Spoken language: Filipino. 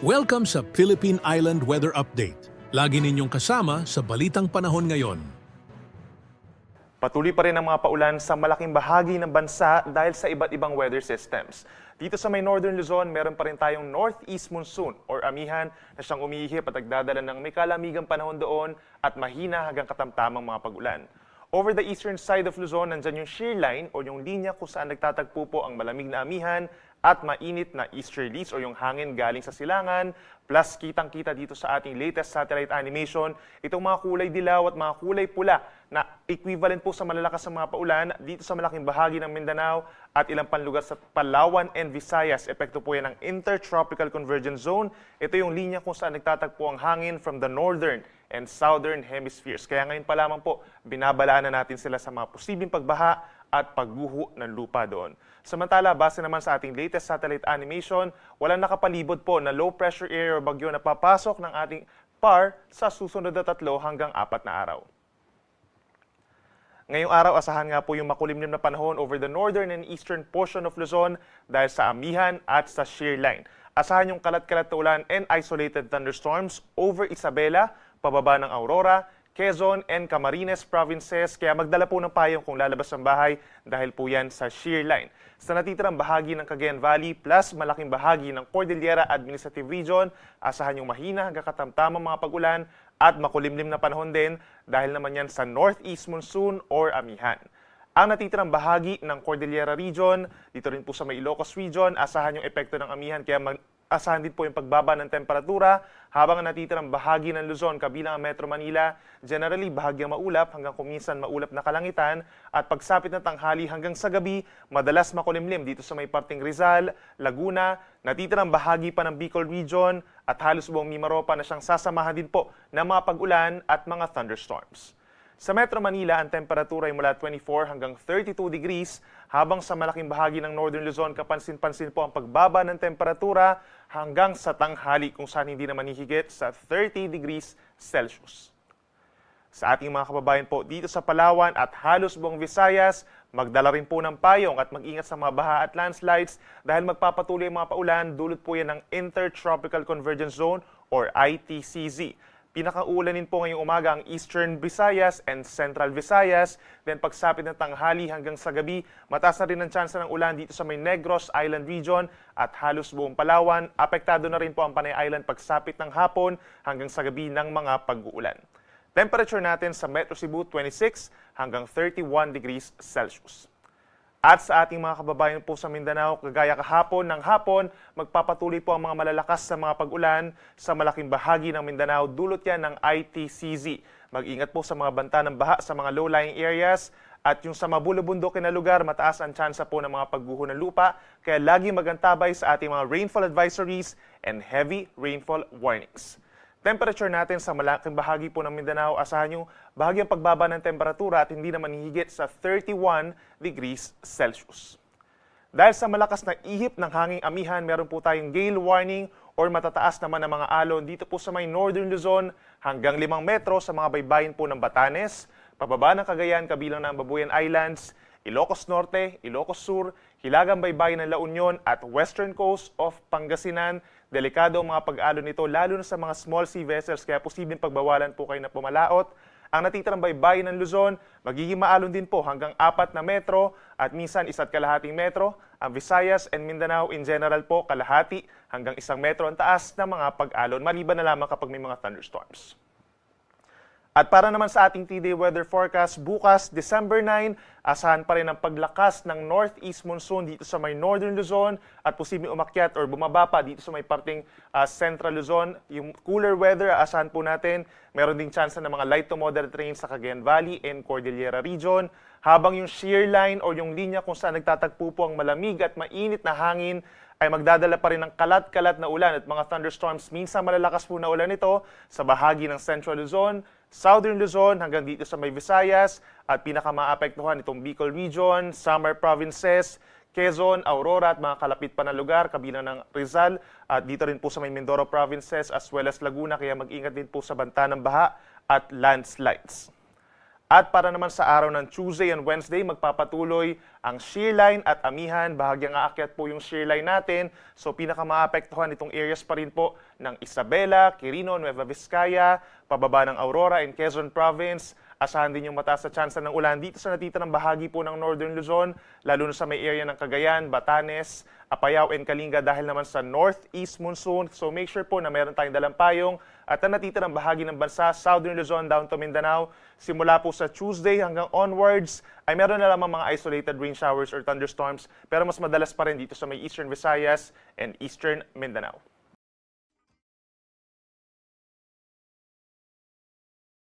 Welcome sa Philippine Island Weather Update. Lagi ninyong kasama sa Balitang Panahon ngayon. Patuloy pa rin ang mga paulan sa malaking bahagi ng bansa dahil sa iba't ibang weather systems. Dito sa may Northern Luzon, meron pa rin tayong Northeast Monsoon or amihan na siyang umihip at nagdadala ng may kalamigang panahon doon at mahina hanggang katamtamang mga pag-ulan. Over the eastern side of Luzon, nandyan yung shear line o yung linya kung saan nagtatagpo po ang malamig na amihan at mainit na easterlies o yung hangin galing sa silangan. Plus, kitang-kita dito sa ating latest satellite animation, itong mga kulay dilaw at mga kulay pula na equivalent po sa malalakas na mga paulan dito sa malaking bahagi ng Mindanao at ilang panlugar sa Palawan and Visayas. Epekto po yan ng Intertropical Convergence Zone. Ito yung linya kung saan nagtatagpo ang hangin from the northern and southern hemispheres. Kaya ngayon pa lamang po, binabalaan na natin sila sa mga posibleng pagbaha at pagguho ng lupa doon. Samantala, base naman sa ating latest satellite animation, walang nakapalibot po na low pressure area o bagyo na papasok ng ating PAR sa susunod na 3 hanggang 4 na araw. Ngayong araw, asahan nga po yung makulimlim na panahon over the northern and eastern portion of Luzon dahil sa amihan at sa shear line. Asahan yung kalat-kalat na ulan and isolated thunderstorms over Isabela, pababa ng Aurora, Quezon and Camarines provinces, kaya magdala po ng payong kung lalabas ng bahay dahil po yan sa shear line. Sa natitirang bahagi ng Cagayan Valley plus malaking bahagi ng Cordillera Administrative Region, asahan yung mahina hanggang katamtamang mga pag-ulan at makulimlim na panahon din dahil naman yan sa Northeast Monsoon or amihan. Ang natitirang bahagi ng Cordillera Region, dito rin po sa may Ilocos Region, asahan yung epekto ng amihan kaya asahan din po yung pagbaba ng temperatura habang ang natitirang bahagi ng Luzon kabilang ang Metro Manila, generally bahagyang maulap hanggang kuminsan maulap na kalangitan at pagsapit ng tanghali hanggang sa gabi, madalas makulimlim dito sa may parting Rizal, Laguna, natitirang bahagi pa ng Bicol Region at halos buong Mimaropa na siyang sasamahan din po ng mga pag-ulan at mga thunderstorms. Sa Metro Manila, ang temperatura ay mula 24 hanggang 32 degrees, habang sa malaking bahagi ng Northern Luzon, kapansin-pansin po ang pagbaba ng temperatura hanggang sa tanghali kung saan hindi naman hihigit sa 30 degrees Celsius. Sa ating mga kababayan po dito sa Palawan at halos buong Visayas, magdala rin po ng payong at mag-ingat sa mga baha at landslides dahil magpapatuloy ang mga paulan, dulot po yan ng Intertropical Convergence Zone or ITCZ. Pinakaulanin po ngayong umaga ang Eastern Visayas and Central Visayas. Then pagsapit ng tanghali hanggang sa gabi, mataas na rin ang tsansa ng ulan dito sa may Negros Island Region at halos buong Palawan. Apektado na rin po ang Panay Island pagsapit ng hapon hanggang sa gabi ng mga pag-uulan. Temperature natin sa Metro Cebu 26 hanggang 31 degrees Celsius. At sa ating mga kababayan po sa Mindanao, kagaya kahapon ng hapon, magpapatuloy po ang mga malalakas sa mga pag-ulan sa malaking bahagi ng Mindanao. Dulot yan ng ITCZ. Mag-ingat po sa mga banta ng baha sa mga low-lying areas at yung sa mabulubundukin na lugar, mataas ang tsansa po ng mga pagguho ng lupa. Kaya lagi magantabay sa ating mga rainfall advisories and heavy rainfall warnings. Temperature natin sa malaking bahagi po ng Mindanao, asahan yung bahagyang pagbaba ng temperatura at hindi naman hihigit sa 31 degrees Celsius. Dahil sa malakas na ihip ng hanging amihan, meron po tayong gale warning or matataas naman ang mga alon dito po sa may Northern Luzon hanggang 5 metro sa mga baybayin po ng Batanes, pababa ng Cagayan kabilang ng Babuyan Islands, Ilocos Norte, Ilocos Sur, Hilagang Baybayin ng La Union at Western Coast of Pangasinan. Delikado ang mga pag-alon nito lalo na sa mga small sea vessels kaya posibleng pagbawalan po kayo na pumalaot. Ang natitirang baybayin ng Luzon, magiging maalon din po hanggang 4 na metro at minsan 1.5 metro. Ang Visayas and Mindanao in general po kalahati hanggang 1 metro ang taas ng mga pag-alon maliban na lamang kapag may mga thunderstorms. At para naman sa ating 3-day weather forecast, bukas, December 9, asahan pa rin ang paglakas ng Northeast Monsoon dito sa may Northern Luzon at posibleng umakyat or bumaba pa dito sa may parting Central Luzon. Yung cooler weather, asahan po natin, meron ding chance ng mga light to moderate rain sa Cagayan Valley and Cordillera Region. Habang yung shear line o yung linya kung saan nagtatagpo po ang malamig at mainit na hangin ay magdadala pa rin ng kalat-kalat na ulan at mga thunderstorms. Minsan malalakas po na ulan ito sa bahagi ng Central Luzon, Southern Luzon hanggang dito sa may Visayas at pinakamaapektuhan itong Bicol Region, Samar Provinces, Quezon, Aurora at mga kalapit pa na lugar kabilang ng Rizal at dito rin po sa may Mindoro Provinces as well as Laguna kaya mag-ingat din po sa banta ng baha at landslides. At para naman sa araw ng Tuesday and Wednesday, magpapatuloy ang shear line at amihan. Bahagyang aakyat po yung shear line natin. So pinakamaapektuhan itong areas pa rin po ng Isabela, Quirino, Nueva Vizcaya, pababa ng Aurora in Quezon Province. Asahan din yung mataas na tsansa ng ulan dito sa natitirang bahagi po ng Northern Luzon, lalo na sa may area ng Cagayan, Batanes, Apayao, and Kalinga dahil naman sa northeast monsoon. So make sure po na meron tayong dalang payong at ang natitirang bahagi ng bansa, Southern Luzon down to Mindanao, simula po sa Tuesday hanggang onwards ay meron na lamang mga isolated rain showers or thunderstorms pero mas madalas pa rin dito sa may Eastern Visayas and Eastern Mindanao.